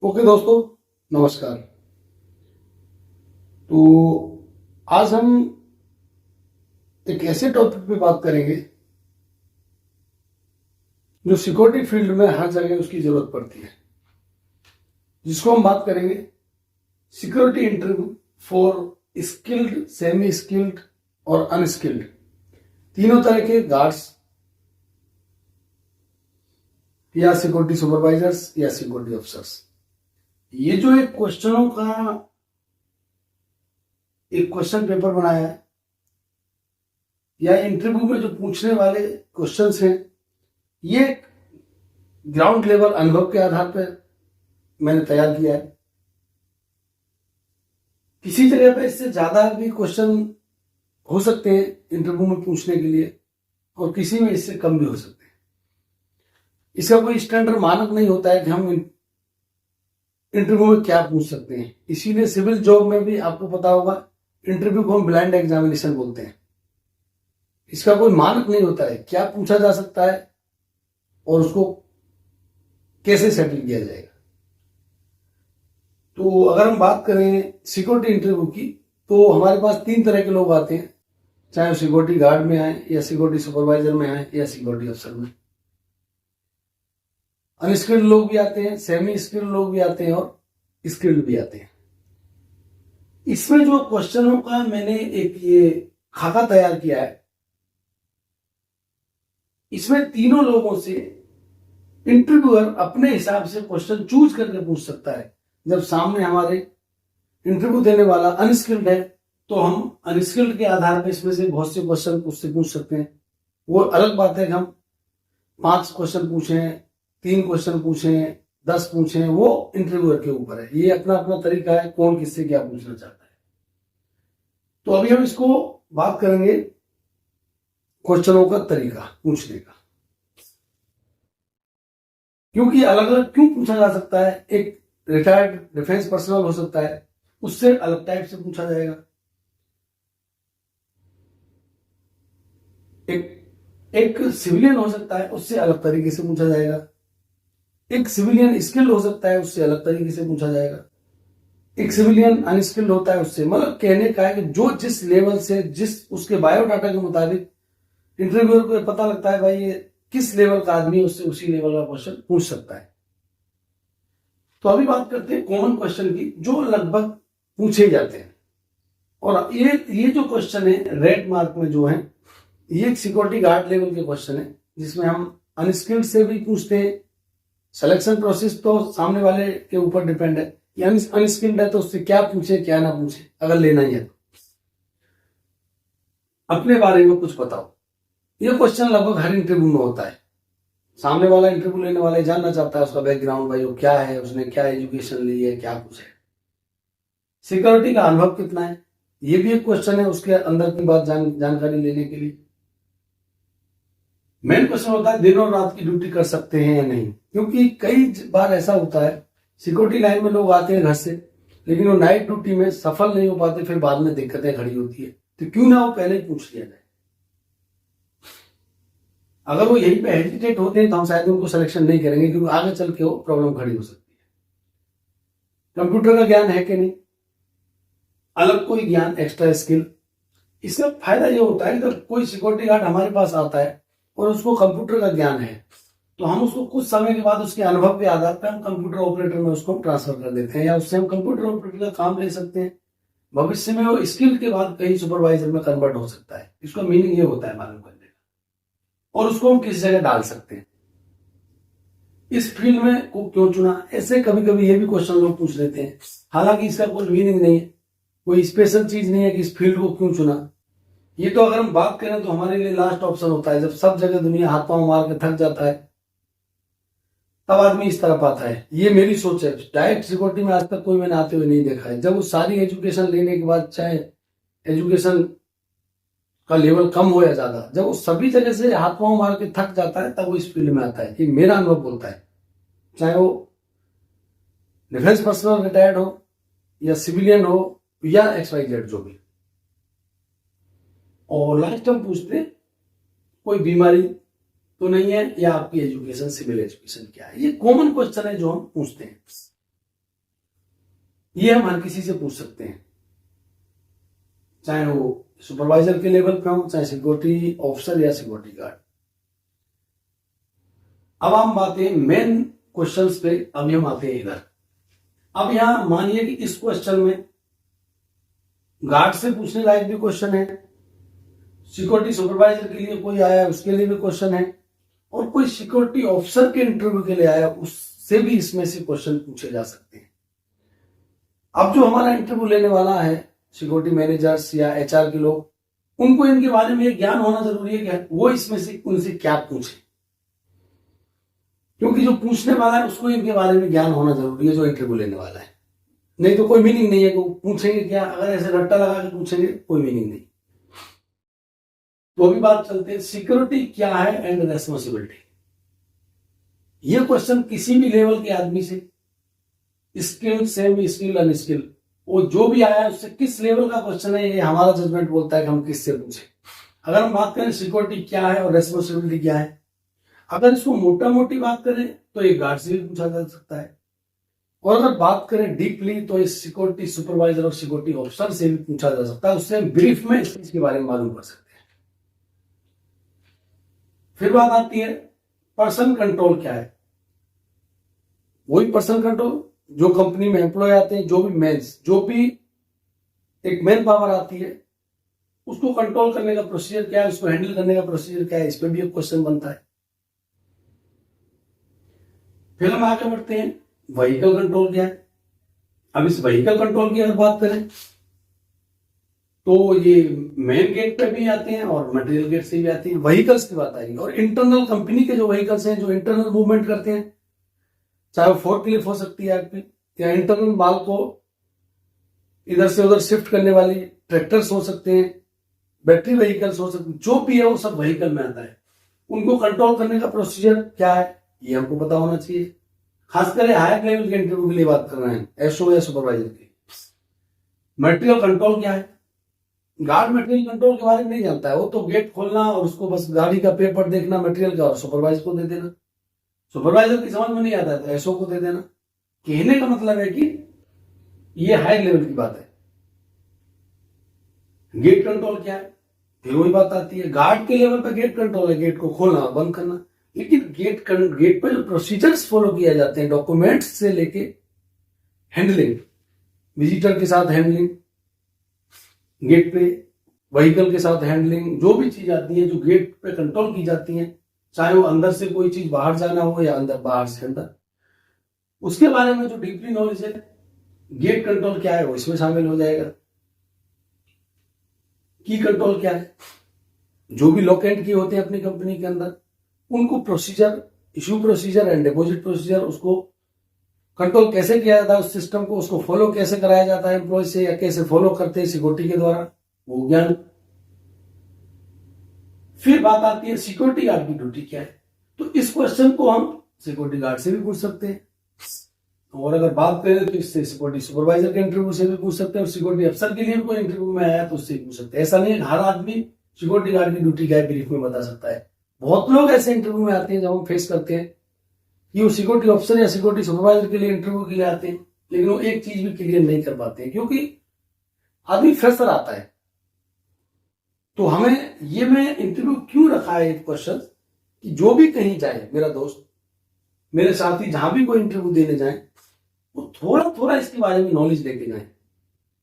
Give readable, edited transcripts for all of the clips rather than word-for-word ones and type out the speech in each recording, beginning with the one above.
Okay दोस्तों, नमस्कार। तो आज हम एक ऐसे टॉपिक पे बात करेंगे जो सिक्योरिटी फील्ड में हर जगह उसकी जरूरत पड़ती है, जिसको हम बात करेंगे security interview for skilled, semi skilled और अनस्किल्ड, तीनों तरह के गार्ड्स या सिक्योरिटी सुपरवाइजर्स या सिक्योरिटी ऑफिसर्स। ये जो एक क्वेश्चनों का एक क्वेश्चन पेपर बनाया है या इंटरव्यू में जो पूछने वाले क्वेश्चंस हैं, ये ग्राउंड लेवल अनुभव के आधार पर मैंने तैयार किया है। किसी जगह पे इससे ज्यादा भी क्वेश्चन हो सकते हैं इंटरव्यू में पूछने के लिए, और किसी में इससे कम भी हो सकते हैं। इसका कोई स्टैंडर्ड मानक नहीं होता है कि हम इंटरव्यू में क्या पूछ सकते हैं। इसीलिए सिविल जॉब में भी आपको पता होगा, इंटरव्यू को हम ब्लाइंड एग्जामिनेशन बोलते हैं। इसका कोई मानक नहीं होता है क्या पूछा जा सकता है और उसको कैसे सेटल किया जाएगा। तो अगर हम बात करें सिक्योरिटी इंटरव्यू की, तो हमारे पास तीन तरह के लोग आते हैं, चाहे वो सिक्योरिटी गार्ड में आए या सिक्योरिटी सुपरवाइजर में आए या सिक्योरिटी अफसर में। अनस्किल्ड लोग भी आते हैं, सेमी स्किल्ड लोग भी आते हैं और स्किल्ड भी आते हैं। इसमें जो क्वेश्चनों का मैंने एक ये खाका तैयार किया है, इसमें तीनों लोगों से इंटरव्यूअर अपने हिसाब से क्वेश्चन चूज करके पूछ सकता है। जब सामने हमारे इंटरव्यू देने वाला अनस्किल्ड है, तो हम अनस्किल्ड के आधार पर इसमें से बहुत से क्वेश्चन उससे पूछ सकते हैं। वो अलग बात है कि हम 5 क्वेश्चन पूछें, 3 क्वेश्चन पूछें, 10 पूछें, वो इंटरव्यूअर के ऊपर है। ये अपना अपना तरीका है कौन किससे क्या पूछना चाहता है। तो अभी हम इसको बात करेंगे क्वेश्चनों का तरीका पूछने का, क्योंकि अलग अलग क्यों पूछा जा सकता है। एक रिटायर्ड डिफेंस पर्सनल हो सकता है, उससे अलग टाइप से पूछा जाएगा। एक सिविलियन हो सकता है, उससे अलग तरीके से पूछा जाएगा। एक सिविलियन स्किल्ड हो सकता है, उससे अलग तरीके से पूछा जाएगा। एक सिविलियन अनस्किल्ड होता है, उससे मतलब कहने का है कि जो जिस लेवल से, जिस उसके बायोडाटा के मुताबिक इंटरव्यूअर को पता लगता है भाई ये किस लेवल का आदमी है, उससे उसी लेवल का क्वेश्चन पूछ सकता है। तो अभी बात करते हैं कॉमन क्वेश्चन की जो लगभग पूछे जाते हैं। और ये जो क्वेश्चन है रेड मार्क में जो है, ये सिक्योरिटी गार्ड लेवल के क्वेश्चन है, जिसमें हम अनस्किल्ड से भी पूछते हैं। सिलेक्शन प्रोसेस तो सामने वाले के ऊपर डिपेंड है, अनस्किल्ड है तो उससे क्या पूछे क्या ना पूछे, अगर लेना ही है तो। अपने बारे में कुछ बताओ, ये क्वेश्चन लगभग हर इंटरव्यू में होता है। सामने वाला इंटरव्यू लेने वाला जानना चाहता है उसका बैकग्राउंड, भाई वो क्या है, उसने क्या एजुकेशन ली है, क्या कुछ है। सिक्योरिटी का अनुभव कितना है, ये भी एक क्वेश्चन है उसके अंदर की बात जानकारी लेने के लिए। मेन क्वेश्चन होता है दिन और रात की ड्यूटी कर सकते हैं या नहीं, क्योंकि कई बार ऐसा होता है सिक्योरिटी लाइन में लोग आते हैं घर से, लेकिन वो नाइट ड्यूटी में सफल नहीं हो पाते, फिर बाद में दिक्कतें खड़ी होती है। तो क्यों ना वो पहले ही पूछ लिया जाए। अगर वो यहीं पे हेजिटेट होते हैं तो हम शायद उनको सिलेक्शन नहीं करेंगे, क्योंकि आगे चल के वो प्रॉब्लम खड़ी हो सकती है। कंप्यूटर का ज्ञान है कि नहीं, अलग कोई ज्ञान, एक्स्ट्रा स्किल। इसका फायदा ये होता है कि जब कोई सिक्योरिटी गार्ड हमारे पास आता है और उसको कंप्यूटर का ज्ञान है, तो हम उसको कुछ समय के बाद उसके अनुभव के आधार पर हम कंप्यूटर ऑपरेटर में उसको ट्रांसफर कर देते हैं, या उससे हम कंप्यूटर ऑपरेटर का काम ले सकते हैं। भविष्य में वो स्किल के बाद कहीं सुपरवाइजर में कन्वर्ट हो सकता है। इसका मीनिंग ये होता है मालूम करने का। और उसको हम किस जगह डाल सकते हैं, इस फील्ड में को क्यों चुना, ऐसे कभी कभी ये भी क्वेश्चन लोग पूछ लेते हैं। हालांकि इसका कोई मीनिंग नहीं है, कोई स्पेशल चीज नहीं है कि इस फील्ड को क्यों चुना। ये तो अगर हम बात करें तो हमारे लिए लास्ट ऑप्शन होता है, जब सब जगह दुनिया हाथ पांव मार के थक जाता है तब आदमी इस तरफ आता है। ये मेरी सोच है। डायरेक्ट सिक्योरिटी में आज तक कोई मैंने आते हुए नहीं देखा है। जब वो सारी एजुकेशन लेने के बाद, चाहे एजुकेशन का लेवल कम हो या ज्यादा, जब वो सभी जगह से हाथ पांव मार के थक जाता है तब वो इस फील्ड में आता है। ये मेरा अनुभव बोलता है, चाहे वो डिफेंस पर्सनल रिटायर्ड हो या सिविलियन हो या XYZ जो भी। और लास्ट हम पूछते हैं कोई बीमारी तो नहीं है, या आपकी एजुकेशन, सिविल एजुकेशन क्या है। ये कॉमन क्वेश्चन है जो हम पूछते हैं। ये हम हर किसी से पूछ सकते हैं, चाहे वो सुपरवाइजर के लेवल पे हो, चाहे सिक्योरिटी ऑफिसर या सिक्योरिटी गार्ड। अब हम बातें मेन क्वेश्चंस पे, अब हम आते हैं इधर। अब यहां मानिए कि इस क्वेश्चन में गार्ड से पूछने लायक भी क्वेश्चन है, सिक्योरिटी सुपरवाइजर के लिए कोई आया उसके लिए भी क्वेश्चन है, और कोई सिक्योरिटी ऑफिसर के इंटरव्यू के लिए आया उससे भी इसमें से क्वेश्चन पूछे जा सकते हैं। अब जो हमारा इंटरव्यू लेने वाला है, सिक्योरिटी मैनेजर्स या एचआर के लोग, उनको इनके बारे में ज्ञान होना जरूरी है कि वो इसमें से उनसे क्या पूछे, क्योंकि जो पूछने वाला है उसको इनके बारे में ज्ञान होना जरूरी है, जो इंटरव्यू लेने वाला है। नहीं तो कोई मीनिंग नहीं है कि पूछेंगे क्या, अगर ऐसे रट्टा लगा के पूछेंगे कोई मीनिंग नहीं। तो अभी बात चलते हैं सिक्योरिटी क्या है एंड रेस्पॉन्सिबिलिटी। ये क्वेश्चन किसी भी लेवल के आदमी से, स्किल, सेमी स्किल, अनस्किल, वो जो भी आया है उससे किस लेवल का क्वेश्चन है, ये हमारा जजमेंट बोलता है कि हम किससे पूछे। अगर हम बात करें सिक्योरिटी क्या है और रेस्पॉन्सिबिलिटी क्या है, अगर इसको मोटा मोटी बात करें तो ये गार्ड से भी पूछा जा सकता है, और अगर बात करें डीपली तो इस सिक्योरिटी सुपरवाइजर और सिक्योरिटी ऑफिसर से भी पूछा जा सकता है, उससे हम ब्रीफ में इस चीज के बारे में मालूम कर सकते हैं। फिर बात आती है पर्सन कंट्रोल क्या है। वही पर्सन कंट्रोल जो कंपनी में एम्प्लॉय आते हैं, जो भी एक मैन पावर आती है, उसको कंट्रोल करने का प्रोसीजर क्या है, उसको हैंडल करने का प्रोसीजर क्या है, इस पर भी एक क्वेश्चन बनता है। फिर हम आगे बढ़ते हैं, व्हीकल कंट्रोल क्या है। अब इस व्हीकल कंट्रोल की अगर बात करें तो ये मेन गेट पे भी आते हैं और मटेरियल गेट से भी आती है, व्हीकल्स की बात आएगी। और इंटरनल कंपनी के जो व्हीकल्स हैं, जो इंटरनल मूवमेंट करते हैं, चाहे वो फोर्कलिफ्ट हो सकती है आपकी, या इंटरनल माल को इधर से उधर शिफ्ट करने वाली ट्रैक्टर्स हो सकते हैं, बैटरी व्हीकल्स हो सकते हैं, जो भी है वो सब व्हीकल में आता है। उनको कंट्रोल करने का प्रोसीजर क्या है ये हमको पता होना चाहिए। खासकर हायर लेवल के इंटरव्यू के लिए बात कर रहे हैं, एसओ या सुपरवाइजर की। मटेरियल कंट्रोल क्या है, गार्ड मटेरियल कंट्रोल के बारे में नहीं जानता है, वो तो गेट खोलना और उसको बस गाड़ी का पेपर देखना मटेरियल का और सुपरवाइजर को दे देना। सुपरवाइजर की समझ में नहीं आता है तो एसओ को दे देना। कहने का मतलब है कि ये हाई लेवल की बात है। गेट कंट्रोल क्या है, फिर वही बात आती है, गार्ड के लेवल पे गेट कंट्रोल है, गेट को खोलना और बंद करना। लेकिन गेट पे जो प्रोसीजर्स फॉलो किए जाते हैं, डॉक्यूमेंट्स से लेके हैंडलिंग, विजिटर के साथ हैंडलिंग, गेट पे व्हीकल के साथ हैंडलिंग, जो भी चीज आती है जो गेट पे कंट्रोल की जाती है, चाहे वो अंदर से कोई चीज बाहर जाना हो या अंदर बाहर से अंदर, उसके बारे में जो डीपली नॉलेज है, गेट कंट्रोल क्या है वो इसमें शामिल हो जाएगा। की कंट्रोल क्या है, जो भी लॉक एंड की होते हैं अपनी कंपनी के अंदर, उनको procedure, issue procedure and deposit procedure, उसको कंट्रोल कैसे किया जाता है, उस सिस्टम को उसको फॉलो कैसे कराया जाता है एम्प्लॉय से, या कैसे फॉलो करते हैं सिक्योरिटी के द्वारा, वो ज्ञान। फिर बात आती है सिक्योरिटी गार्ड की ड्यूटी क्या है। तो इस क्वेश्चन को हम सिक्योरिटी गार्ड से भी पूछ सकते हैं, और अगर बात करें तो इससे सिक्योरिटी सुपरवाइजर के इंटरव्यू से भी पूछ सकते हैं, और सिक्योरिटी अफसर के लिए भी कोई इंटरव्यू में आया तो उससे भी पूछ सकते हैं। ऐसा नहीं है हर आदमी सिक्योरिटी गार्ड की ड्यूटी क्या है ब्रीफ में बता सकता है। बहुत लोग ऐसे इंटरव्यू में आते हैं जब हम फेस करते हैं कि वो सिक्योरिटी ऑफिसर या सिक्योरिटी सुपरवाइजर के लिए इंटरव्यू के लिए आते हैं, लेकिन वो एक चीज भी क्लियर नहीं कर पाते हैं, क्योंकि आदमी फ्रेशर आता है। तो हमें ये मैं इंटरव्यू क्यों रखा है एक क्वेश्चन, कि जो भी कहीं जाए, मेरा दोस्त, मेरे साथी जहां भी कोई इंटरव्यू देने जाए, वो थोड़ा थोड़ा इसके बारे में नॉलेज लेके जाए।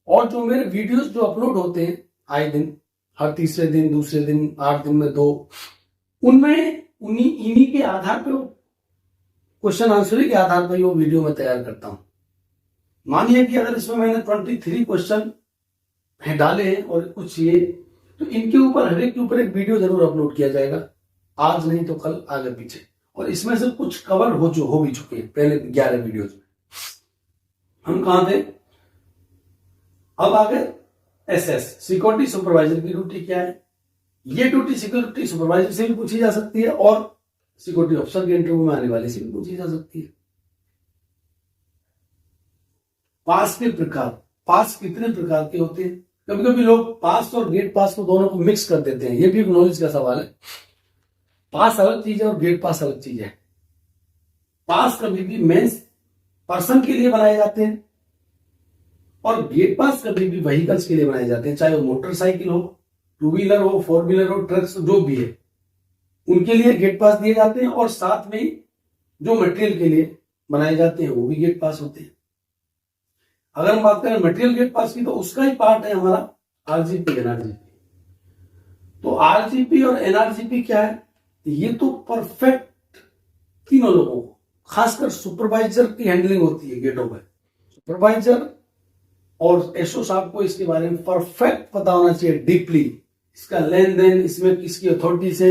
और जो मेरे वीडियोस जो अपलोड होते हैं आए दिन, हर तीसरे दिन, दूसरे दिन, 8 दिन में 2, उनमें इन्हीं के आधार पे, क्वेश्चन आंसर के आधार पर वो वीडियो मैं तैयार करता हूं। मानिए कि अगर इसमें मैंने 23 क्वेश्चन डाले हैं और कुछ ये, तो इनके ऊपर, हर एक के ऊपर एक वीडियो जरूर अपलोड किया जाएगा, आज नहीं तो कल, आगे पीछे। और इसमें से कुछ कवर हो भी चुके हैं पहले 11 वीडियोज में। हम कहां थे, अब आगे एसएस, सिक्योरिटी सुपरवाइजर की ड्यूटी क्या है। ये ड्यूटी सिक्योरिटी सुपरवाइजर से भी पूछी जा सकती है और सिक्योरिटी ऑफिसर के इंटरव्यू में आने वाले से भी पूछी जा सकती है। पास के प्रकार, पास कितने प्रकार के होते हैं। कभी कभी लोग पास और गेट पास को दोनों को मिक्स कर देते हैं, ये भी एक नॉलेज का सवाल है। पास अलग चीज है और गेट पास अलग चीज है। पास कभी भी मेंस पर्सन के लिए बनाए जाते हैं, और गेट पास कभी भी व्हीकल्स के लिए बनाए जाते हैं, चाहे वो मोटरसाइकिल हो, टू व्हीलर हो, फोर व्हीलर हो, ट्रक्स जो भी है, उनके लिए गेट पास दिए जाते हैं। और साथ में जो मटेरियल के लिए बनाए जाते हैं वो भी गेट पास होते हैं। अगर हम बात करें मटेरियल गेट पास की, तो उसका ही पार्ट है हमारा आरजीपी, एनआरजीपी। तो आरजीपी और एनआरजीपी क्या है? ये तो परफेक्ट तीनों लोगों को, खासकर सुपरवाइजर की हैंडलिंग होती है गेटों पर। सुपरवाइजर और एसओ साहब को इसके बारे में परफेक्ट पता होना चाहिए, डीपली इसका लेन देन, इसमें किसकी अथॉरिटी से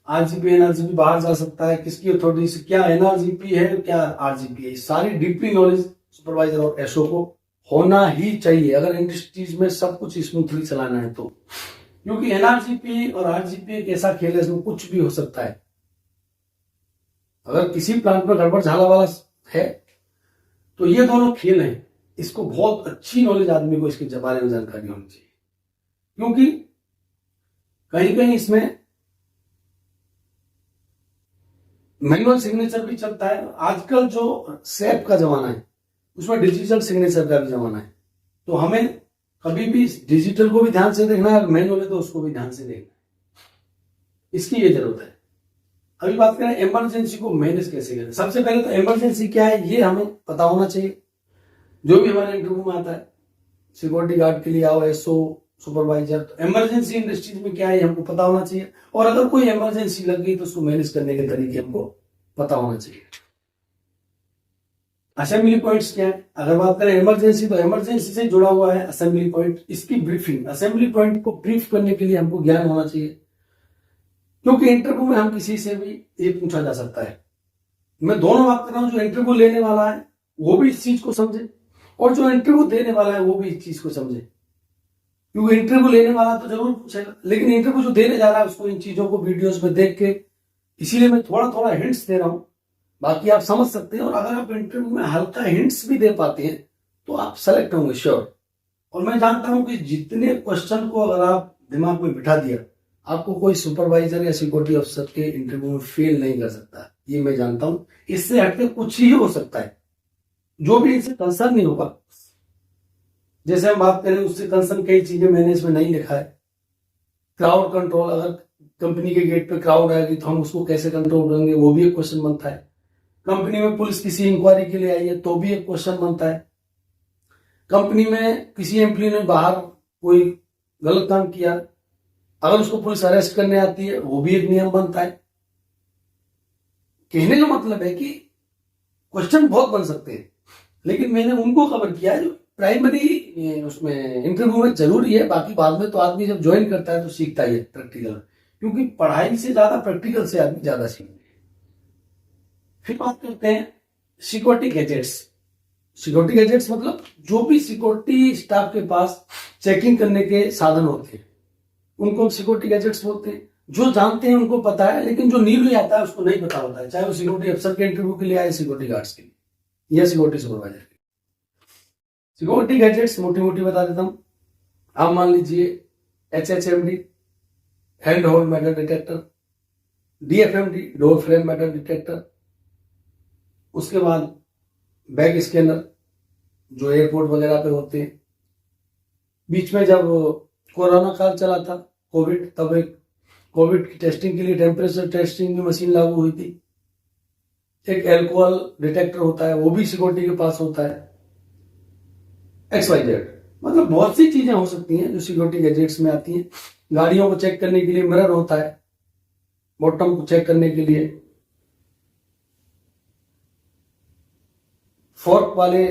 आरजीपी एनआरजीपी बाहर जा सकता है, किसकी अथॉरिटी से, क्या एनआरजीपी है, क्या आरजीपी है, सारी डीपली नॉलेज सुपरवाइजर और एसओ को होना ही चाहिए अगर इंडस्ट्रीज में सब कुछ स्मूथली चलाना है तो। क्योंकि एनआरजीपी और आरजीपी एक ऐसा खेल है, इसमें कुछ भी हो सकता है। अगर किसी प्लांट में गड़बड़ झाला वाला है तो ये दोनों खेल हैं, इसको बहुत अच्छी नॉलेज आदमी को इसके बारे में जानकारी होनी चाहिए। क्योंकि कहीं कहीं इसमें मैनुअल सिग्नेचर भी चलता है। आजकल जो सैप का जमाना है उसमें डिजिटल सिग्नेचर का भी जमाना है, तो हमें कभी भी डिजिटल को भी ध्यान से देखना है, मैनुअल है तो उसको भी ध्यान से देखना है, इसकी ये जरूरत है। अभी बात करें इमरजेंसी को मैनेज कैसे करें। सबसे पहले तो इमरजेंसी क्या है ये हमें पता होना चाहिए। जो भी हमारे इंटरव्यू में आता है, सिक्योरिटी गार्ड के लिए आओ, एसओ, सुपरवाइजर, तो इमरजेंसी इंडस्ट्रीज में क्या है हमको पता होना चाहिए। और अगर कोई इमरजेंसी लग गई तो उसको मैनेज करने के तरीके हमको पता होना चाहिए। असेंबली पॉइंट्स क्या है? अगर बात करें इमरजेंसी, तो इमरजेंसी से जुड़ा हुआ है असेंबली पॉइंट। इसकी ब्रीफिंग, असेंबली पॉइंट को ब्रीफ करने के लिए हमको ज्ञान होना चाहिए, क्योंकि इंटरव्यू में हम किसी से भी ये पूछा जा सकता है। मैं दोनों बात कर रहा हूं, जो इंटरव्यू लेने वाला है वो भी इस चीज को समझे और जो इंटरव्यू देने वाला है वो भी इस चीज को समझे। क्योंकि इंटरव्यू लेने वाला तो जरूर पूछेगा, लेकिन इंटरव्यू जो देने जा रहा है उसको इन चीजों को वीडियोस में देख के, इसीलिए मैं थोड़ा थोड़ा हिंट्स दे रहा हूं, बाकी आप समझ सकते हैं। और अगर आप इंटरव्यू में हल्का हिंट्स भी दे पाते हैं तो आप सेलेक्ट होंगे श्योर। और मैं जानता हूं कि जितने क्वेश्चन को अगर आप दिमाग में बिठा दिया, आपको कोई सुपरवाइजर या सिक्योरिटी अफसर के इंटरव्यू में फेल नहीं कर सकता, ये मैं जानता हूं। इससे हटके कुछ ही हो सकता है, जो भी इनसे कंसर्न नहीं होगा। जैसे हम बात करें, उससे कंसर्न कई चीजें मैंने इसमें नहीं लिखा है। क्राउड कंट्रोल, अगर कंपनी के गेट पे क्राउड आएगी तो हम उसको कैसे कंट्रोल करेंगे, वो भी एक क्वेश्चन बनता है। कंपनी में पुलिस किसी इंक्वायरी के लिए आई है तो भी एक क्वेश्चन बनता है। कंपनी में किसी एम्प्लॉय ने बाहर कोई गलत काम किया, अगर उसको पुलिस अरेस्ट करने आती है वो भी एक नियम बनता है। कहने का मतलब है कि क्वेश्चन बहुत बन सकते हैं, लेकिन मैंने उनको कवर किया जो प्राइमरी उसमें इंटरव्यू में जरूरी है। बाकी बाद में तो आदमी जब ज्वाइन करता है तो सीखता ही है प्रैक्टिकल, क्योंकि पढ़ाई से ज्यादा प्रैक्टिकल से आदमी ज्यादा सीखता है। फिर बात करते हैं सिक्योरिटी गैजेट्स। सिक्योरिटी गैजेट्स मतलब जो भी सिक्योरिटी स्टाफ के पास चेकिंग करने के साधन होते हैं उनको हम सिक्योरिटी गैजेट्स बोलते हैं। जो जानते हैं उनको पता है, लेकिन जो न्यूली आता है उसको नहीं पता होता है, चाहे वो सिक्योरिटी अफसर के इंटरव्यू के लिए आए, सिक्योरिटी गार्ड्स के लिए या सिक्योरिटी सुपरवाइजर के। सिक्योरिटी गैजेट्स मोटी मोटी बता देता हूं। आप मान लीजिए HHMD, hand hold metal detector, DFMD, door frame metal detector, उसके बाद बैग स्कैनर जो एयरपोर्ट वगैरह पे होते हैं। बीच में जब कोरोना काल चला था, कोविड, तब एक कोविड की टेस्टिंग के लिए टेम्परेचर टेस्टिंग की मशीन लागू हुई थी। एक एल्कोहल डिटेक्टर होता है, वो भी सिक्योरिटी के पास होता है। XYZ, मतलब बहुत सी चीजें हो सकती हैं जो सिक्योरिटी गैजेट्स में आती हैं। गाड़ियों को चेक करने के लिए मिरर होता है, बॉटम को चेक करने के लिए। फोर्क वाले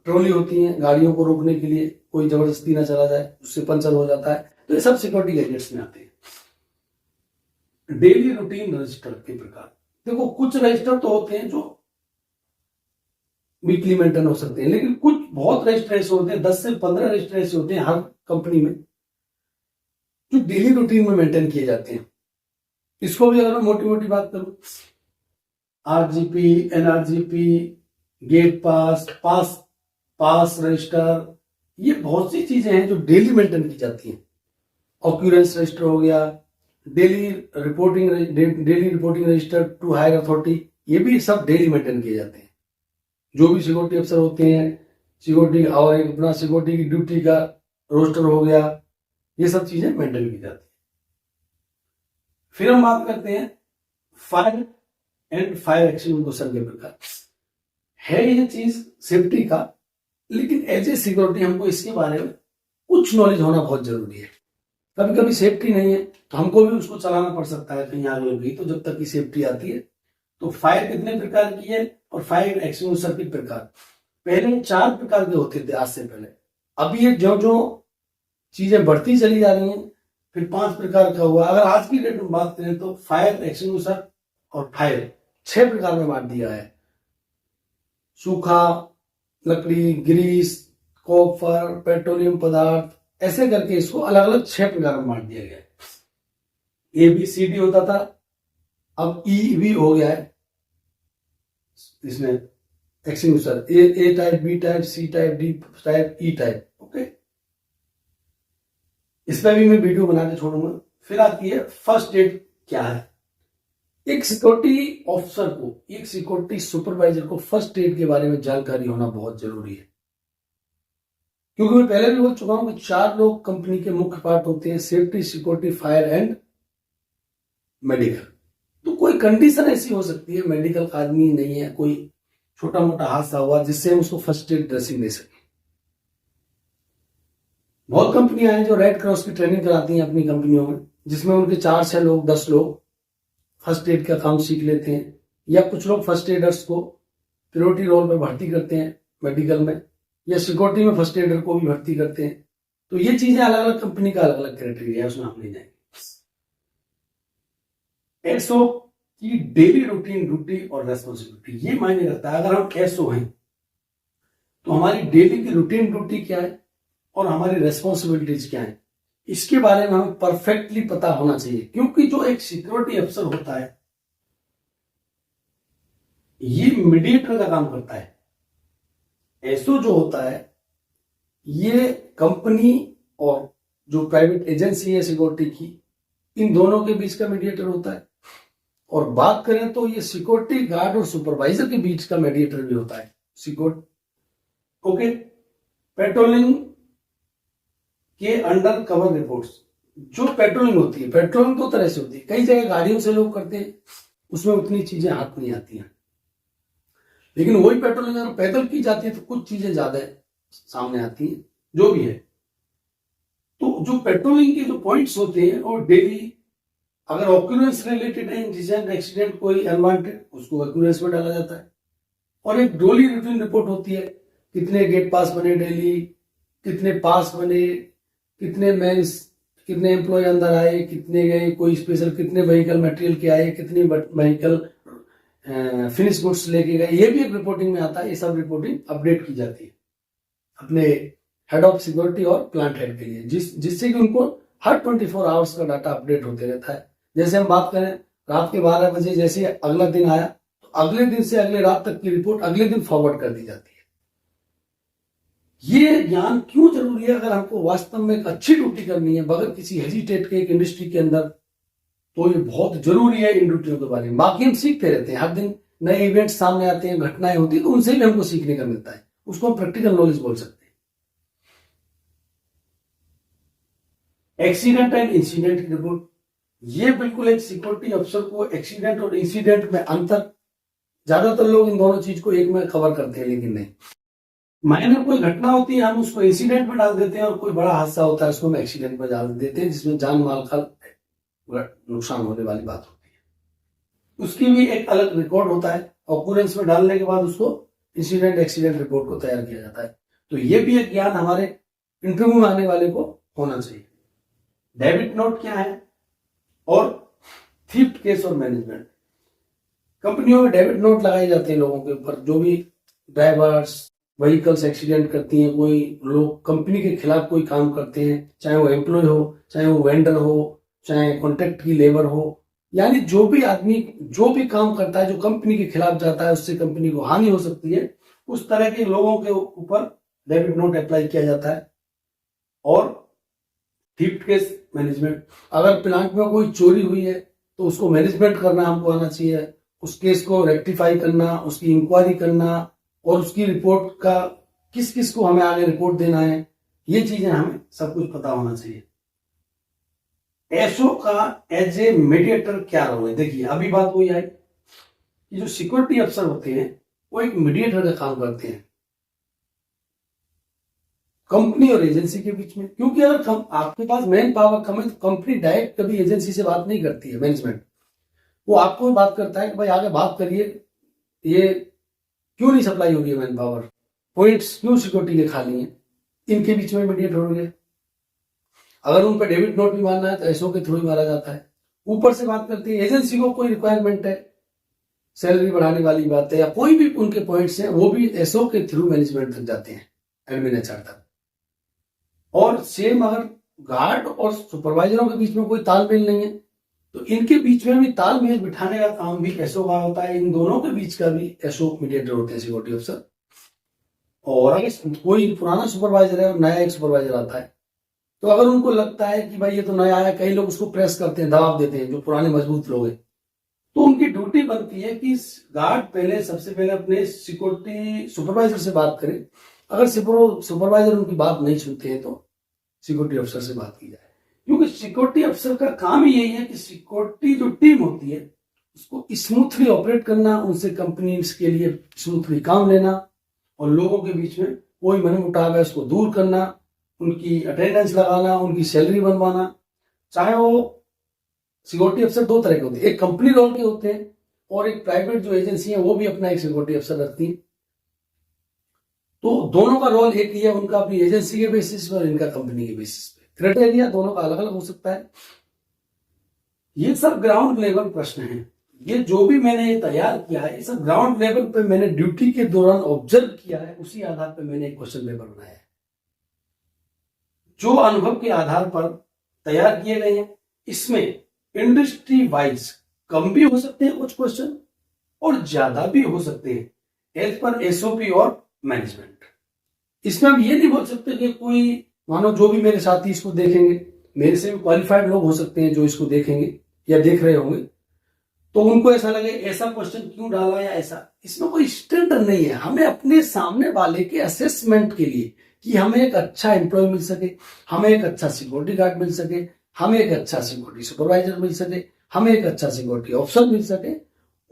ट्रॉली होती हैं गाड़ियों को रोकने के लिए, कोई जबरदस्ती ना चला जाए, उससे पंचर हो जाता है। तो ये सब सिक्योरिटी गैजेट्स में आते हैं। डेली रूटीन रजिस्टर के प्रकार, देखो कुछ रजिस्टर तो होते हैं जो वीकली मेंटेन हो सकते हैं, लेकिन कुछ बहुत रजिस्टर ऐसे होते हैं, 10 से 15 रजिस्टर ऐसे होते हैं हर कंपनी में जो डेली रूटीन में मेंटेन किए जाते हैं। इसको भी अगर मैं मोटी मोटी बात करूं, RGP, NRGP, गेट पास, पास रजिस्टर, ये बहुत सी चीजें हैं जो डेली मेंटेन की जाती हैं। ऑक्यूरेंस रजिस्टर हो गया, daily reporting register to higher authority, ये भी सब डेली मेंटेन किए जाते हैं। जो भी सिक्योरिटी अफसर होते हैं सिक्योरिटी और एक अपना सिक्योरिटी की ड्यूटी का रोस्टर हो गया, ये सब चीजें मेंटेन की जाती है। फिर हम बात करते हैं फायर एंड फायर एक्सटिंग्विशर के प्रकार। है ये चीज सेफ्टी का, लेकिन एज ए सिक्योरिटी हमको इसके बारे में कुछ नॉलेज होना बहुत जरूरी है। कभी कभी सेफ्टी नहीं है तो हमको भी उसको चलाना पड़ सकता है कहीं आगे भी, तो जब तक की सेफ्टी आती है। तो फायर कितने प्रकार की है और फायर एक्सटिंग्विशर के प्रकार, पहले 4 प्रकार के होते थे आज से पहले। अब ये जो जो चीजें बढ़ती चली जा रही हैं, फिर 5 प्रकार का हुआ। अगर आज की डेट में बात करें तो फायर एक्सटिंग्विशर और फायर 6 प्रकार में बांट दिया है। सूखा, लकड़ी, ग्रीस, कॉपर, पेट्रोलियम पदार्थ, ऐसे करके इसको अलग अलग 6 प्रकार में बांट दिया गया है। ABCD होता था, अब EV हो गया है इसमें extinguisher. A type, B type, C type, D type, E type. Okay, इस पर भी मैं वीडियो बना के छोड़ूंगा। फिर आती है फर्स्ट एड क्या है। एक सिक्योरिटी ऑफिसर को, एक सिक्योरिटी सुपरवाइजर को फर्स्ट एड के बारे में जानकारी होना बहुत जरूरी है, क्योंकि मैं पहले भी बोल चुका हूं कि 4 लोग कंपनी के मुख्य पार्ट होते हैं, safety, security, fire and medical. तो कोई कंडीशन ऐसी हो सकती है, मेडिकल का आदमी नहीं है, कोई छोटा मोटा हादसा हुआ जिससे हम उसको फर्स्ट एड ड्रेसिंग दे सके। बहुत कंपनियां हैं जो रेड क्रॉस की ट्रेनिंग कराती हैं अपनी कंपनियों में, जिसमें उनके 4-6 लोग, 10 लोग फर्स्ट एड का काम सीख लेते हैं, या कुछ लोग फर्स्ट एडर्स को प्रायोरिटी रोल में भर्ती करते हैं मेडिकल में, या सिक्योरिटी में फर्स्ट एडर को भी भर्ती करते हैं। तो ये चीजें अलग अलग कंपनी का अलग अलग क्राइटेरिया है, उसमें हम नहीं जाएंगे। एसओ की डेली रूटीन, ड्यूटी और रेस्पॉन्सिबिलिटी, ये मायने रखता है। अगर हम एसओ हैं तो हमारी डेली की रूटीन ड्यूटी क्या है और हमारी रेस्पॉन्सिबिलिटीज क्या है, इसके बारे में हमें परफेक्टली पता होना चाहिए। क्योंकि जो एक सिक्योरिटी अफसर होता है, ये मीडिएटर का काम करता है। एसओ जो होता है, ये कंपनी और जो प्राइवेट एजेंसी है सिक्योरिटी की, इन दोनों के बीच का मीडिएटर होता है। और बात करें तो ये सिक्योरिटी गार्ड और सुपरवाइजर के बीच का मीडिएटर भी होता है सिक्योरिटी। ओके, पेट्रोलिंग के अंडर कवर रिपोर्ट्स, जो पेट्रोलिंग होती है, पेट्रोलिंग 2 तरह से होती है। कई जगह गाड़ियों से लोग करते हैं, उसमें उतनी चीजें हाथ नहीं आती हैं, लेकिन वही पेट्रोलिंग अगर पैदल की जाती है तो कुछ चीजें ज्यादा सामने आती हैं, जो भी है। तो जो पेट्रोलिंग के जो पॉइंट्स होते हैं, और डेली अगर ऑक्यूरेंस रिलेटेड है, इंसिडेंट, एक्सीडेंट, कोई अनवांटेड, उसको ऑक्यूरेंस में डाला जाता है। और एक डेली रूटीन रिपोर्ट होती है, कितने गेट पास बने डेली, कितने पास बने, कितने मेंस, कितने एम्प्लॉय अंदर आए, कितने गए, कोई स्पेशल, कितने व्हीकल मटेरियल के आए, कितने व्हीकल फिनिश गुड्स लेके गए, ये भी एक रिपोर्टिंग में आता है। ये सब रिपोर्टिंग अपडेट की जाती है अपने हेड ऑफ सिक्योरिटी और प्लांट हेड के लिए, जिससे कि उनको हर 24 आवर्स का डाटा अपडेट होते रहता है। जैसे हम बात करें रात के 12 बजे जैसे अगला दिन आया, तो अगले दिन से अगले रात तक की रिपोर्ट अगले दिन फॉरवर्ड कर दी जाती है। ये ज्ञान क्यों जरूरी है? अगर हमको वास्तव में एक अच्छी ड्यूटी करनी है बगैर किसी हेजिटेट के एक इंडस्ट्री के अंदर, तो ये बहुत जरूरी है इन ड्यूटियों के बारे में। बाकी हम सीखते रहते हैं, हर दिन नए इवेंट सामने आते हैं, घटनाएं होती है, तो उनसे भी हमको सीखने का मिलता है। उसको हम प्रैक्टिकल नॉलेज बोल सकते हैं। एक्सीडेंट एंड इंसिडेंट रिपोर्ट, ये बिल्कुल एक सिक्योरिटी अफसर को एक्सीडेंट और इंसिडेंट में अंतर, ज्यादातर लोग इन दोनों चीज को एक में कवर करते हैं, लेकिन नहीं। माइनर कोई घटना होती है हम उसको इंसिडेंट में डाल देते हैं, और कोई बड़ा हादसा होता है उसको हम एक्सीडेंट में डाल देते हैं, जिसमें जान माल का नुकसान होने वाली बात होती है। उसकी भी एक अलग रिकॉर्ड होता है, ऑक्यूरेंस में डालने के बाद उसको इंसिडेंट एक्सीडेंट रिपोर्ट को तैयार किया जाता है। तो ये भी एक ज्ञान हमारे इंटरव्यू में आने वाले को होना चाहिए। डेबिट नोट क्या है और थीफ्ट केस और मैनेजमेंट। कंपनियों में डेबिट नोट लगाए जाते हैं लोगों के ऊपर, जो भी ड्राइवर्स व्हीकल्स एक्सीडेंट करती हैं, कोई लोग कंपनी के खिलाफ कोई काम करते हैं, चाहे वो एम्प्लॉय हो, चाहे वो वेंडर हो, चाहे कॉन्ट्रैक्ट की लेबर हो, यानी जो भी आदमी जो भी काम करता है जो कंपनी के खिलाफ जाता है, उससे कंपनी को हानि हो सकती है, उस तरह के लोगों के ऊपर डेबिट नोट अप्लाई किया जाता है। और थीफ्ट केस मैनेजमेंट, अगर प्लांट में कोई चोरी हुई है तो उसको मैनेजमेंट करना हमको आना चाहिए, उस केस को रेक्टिफाई करना, उसकी इंक्वायरी करना, और उसकी रिपोर्ट का किस किस को हमें आगे रिपोर्ट देना है, ये चीजें हमें सब कुछ पता होना चाहिए। एसओ का एज ए मीडिएटर क्या रोल है? देखिए अभी बात वही आई कि जो सिक्योरिटी अफसर होते हैं वो एक मीडिएटर का काम करते हैं कंपनी और एजेंसी के बीच में, क्योंकि अगर आपके पास मैन पावर कम है तो कंपनी डायरेक्ट कभी एजेंसी से बात नहीं करती है। मैनेजमेंट वो आपको बात करता है कि भाई आगे बात करिए, ये क्यों नहीं सप्लाई हो रही है मैन पावर, पॉइंट्स क्यों सिक्योरिटी के खाली हैं, इनके बीच में मीडिएटर हो गया। अगर उन पर डेबिट नोट भी मारना है तो एसओ के थ्रू ही मारा जाता है। ऊपर से बात करती है एजेंसी को, कोई रिक्वायरमेंट है, सैलरी बढ़ाने वाली बात है या कोई भी उनके पॉइंट्स हैं, वो भी एसओ के थ्रू मैनेजमेंट तक जाते हैं, एडमिन एचआर तक। और सेम अगर गार्ड और सुपरवाइजरों के बीच में कोई तालमेल नहीं है तो इनके बीच में भी तालमेल बिठाने का काम भी एसओ का होता है। इन दोनों के बीच का भी एसओ मीडिएटर होते हैं, सिक्योरिटी अफसर। और अगर कोई पुराना सुपरवाइजर है और नया एक सुपरवाइजर आता है तो अगर उनको लगता है कि भाई ये तो नया है, कई लोग उसको प्रेस करते हैं, दबाव देते हैं, जो पुराने मजबूत लोग हैं, तो उनकी ड्यूटी बनती है कि गार्ड पहले सबसे पहले अपने सिक्योरिटी सुपरवाइजर से बात करे। अगर सुपरवाइजर उनकी बात नहीं सुनते हैं तो सिक्योरिटी अफसर से बात की जाए, क्योंकि सिक्योरिटी अफसर का काम ही यही है कि सिक्योरिटी जो टीम होती है उसको स्मूथली ऑपरेट करना, उनसे कंपनी के लिए स्मूथली काम लेना और लोगों के बीच में कोई मनमुटाव है उसको दूर करना, उनकी अटेंडेंस लगाना, उनकी सैलरी बनवाना। चाहे वो सिक्योरिटी अफसर दो तरह के होते हैं, एक कंपनी रोल के होते हैं और एक प्राइवेट जो एजेंसी है वो भी अपना एक सिक्योरिटी अफसर रखती है। तो दोनों का रोल एक ही है, उनका अपनी एजेंसी के बेसिस पर, इनका कंपनी के बेसिस पे। क्राइटेरिया दोनों का अलग अलग हो सकता है। ये सब ग्राउंड लेवल प्रश्न है। ये जो भी मैंने तैयार किया है, ये सब ग्राउंड लेवल पे मैंने ड्यूटी के दौरान ऑब्जर्व किया है, उसी आधार पर मैंने एक क्वेश्चन पेपर बनाया है जो अनुभव के आधार पर तैयार किए गए हैं। इसमें इंडस्ट्री वाइज कम भी हो सकते हैं कुछ क्वेश्चन और ज्यादा भी हो सकते हैं एज पर एसओपी और मैनेजमेंट। इसमें हम ये नहीं बोल सकते कि कोई, मानो जो भी मेरे साथी इसको देखेंगे, मेरे से भी क्वालिफाइड लोग हो सकते हैं जो इसको देखेंगे या देख रहे होंगे, तो उनको ऐसा लगे ऐसा क्वेश्चन क्यों डाला या ऐसा। इसमें कोई स्टैंडर्ड नहीं है। हमें अपने सामने वाले के असेसमेंट के लिए कि हमें एक अच्छा एम्प्लॉय मिल सके, हमें एक अच्छा सिक्योरिटी गार्ड मिल सके, हमें एक अच्छा सिक्योरिटी सुपरवाइजर मिल सके, हमें एक अच्छा सिक्योरिटी ऑफिसर मिल सके,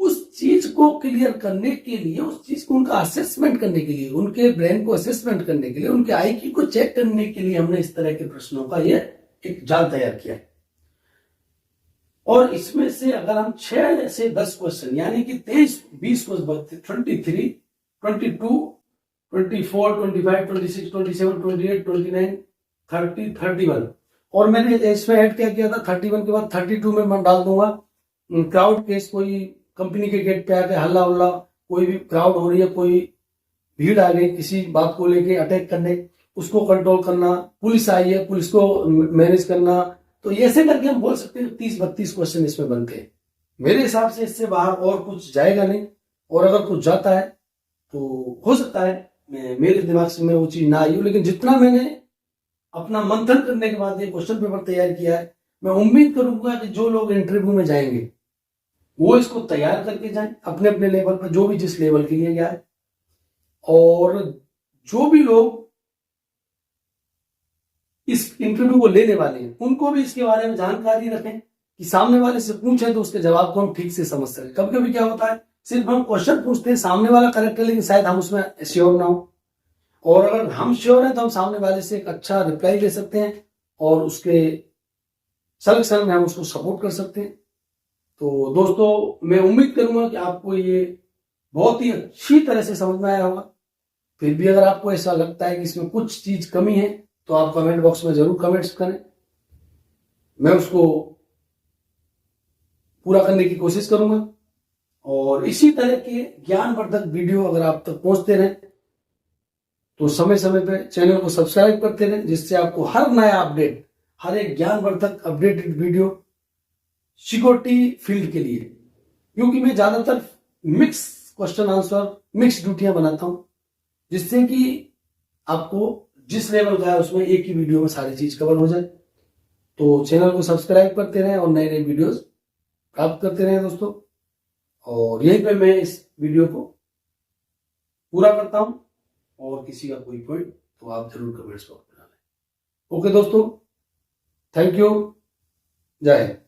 उस चीज को क्लियर करने के लिए, उस चीज को उनका असेसमेंट करने के लिए, उनके ब्रेन को असेसमेंट करने के लिए, उनके आईक्यू को चेक करने के लिए हमने इस तरह के प्रश्नों का ये एक जाल तैयार किया है। और इसमें से अगर हम 6 से 10 क्वेश्चन यानी कि 23-20 क्वेश्चन, 23, 22, 24, 25, 26, 27, 28, 29, 30, 31 और मैंने इसमें ऐड क्या किया था 31 के बाद 32 में मैं डाल दूंगा क्राउड केस। कोई कंपनी के गेट पे आके हल्ला उल्ला, कोई भी क्राउड हो रही है, कोई भीड़ आ गई किसी बात को लेके अटैक करने, उसको कंट्रोल करना, पुलिस आई है, पुलिस को मैनेज करना, तो ऐसे करके हम बोल सकते हैं 30-32 क्वेश्चन इसमें बनते हैं। मेरे हिसाब से इससे बाहर और कुछ जाएगा नहीं, और अगर कुछ जाता है तो हो सकता है मेरे दिमाग से मैं वो चीज ना आई हो, लेकिन जितना मैंने अपना मंथन करने के बाद ये क्वेश्चन पेपर तैयार किया है, मैं उम्मीद करूंगा कि जो लोग इंटरव्यू में जाएंगे वो इसको तैयार करके जाएं अपने अपने लेवल पर, जो भी जिस लेवल के लिए जाए। और जो भी लोग इस इंटरव्यू को लेने वाले हैं उनको भी इसके बारे में जानकारी रखें कि सामने वाले से पूछे तो उसके जवाब को हम ठीक से समझ सकें। कभी कभी क्या होता है सिर्फ हम क्वेश्चन पूछते हैं, सामने वाला करेक्ट है लेकिन शायद हम उसमें श्योर ना हो, और अगर हम श्योर हैं तो हम सामने वाले से एक अच्छा रिप्लाई दे सकते हैं और उसके सिलेक्शन में हम उसको सपोर्ट कर सकते हैं। तो दोस्तों मैं उम्मीद करूंगा कि आपको ये बहुत ही अच्छी तरह से समझ में आया होगा। फिर भी अगर आपको ऐसा लगता है कि इसमें कुछ चीज कमी है तो आप कमेंट बॉक्स में जरूर कमेंट्स करें, मैं उसको पूरा करने की कोशिश करूंगा। और इसी तरह के ज्ञानवर्धक वीडियो अगर आप तक पहुंचते रहे तो समय समय पर चैनल को सब्सक्राइब करते रहे, जिससे आपको हर नया अपडेट, हर एक ज्ञानवर्धक अपडेटेड वीडियो सिक्योरिटी फील्ड के लिए, क्योंकि मैं ज्यादातर मिक्स क्वेश्चन आंसर, मिक्स ड्यूटियां बनाता हूं, जिससे कि आपको जिस लेवल का है उसमें एक ही वीडियो में सारी चीज कवर हो जाए। तो चैनल को सब्सक्राइब करते रहें और नए नए वीडियोस प्राप्त करते रहें दोस्तों। और यहीं पे मैं इस वीडियो को पूरा करता हूं। और किसी का कोई पॉइंट तो आप जरूर कमेंट्स बॉक्स में डालें। ओके दोस्तों, थैंक यू, जय हिंद।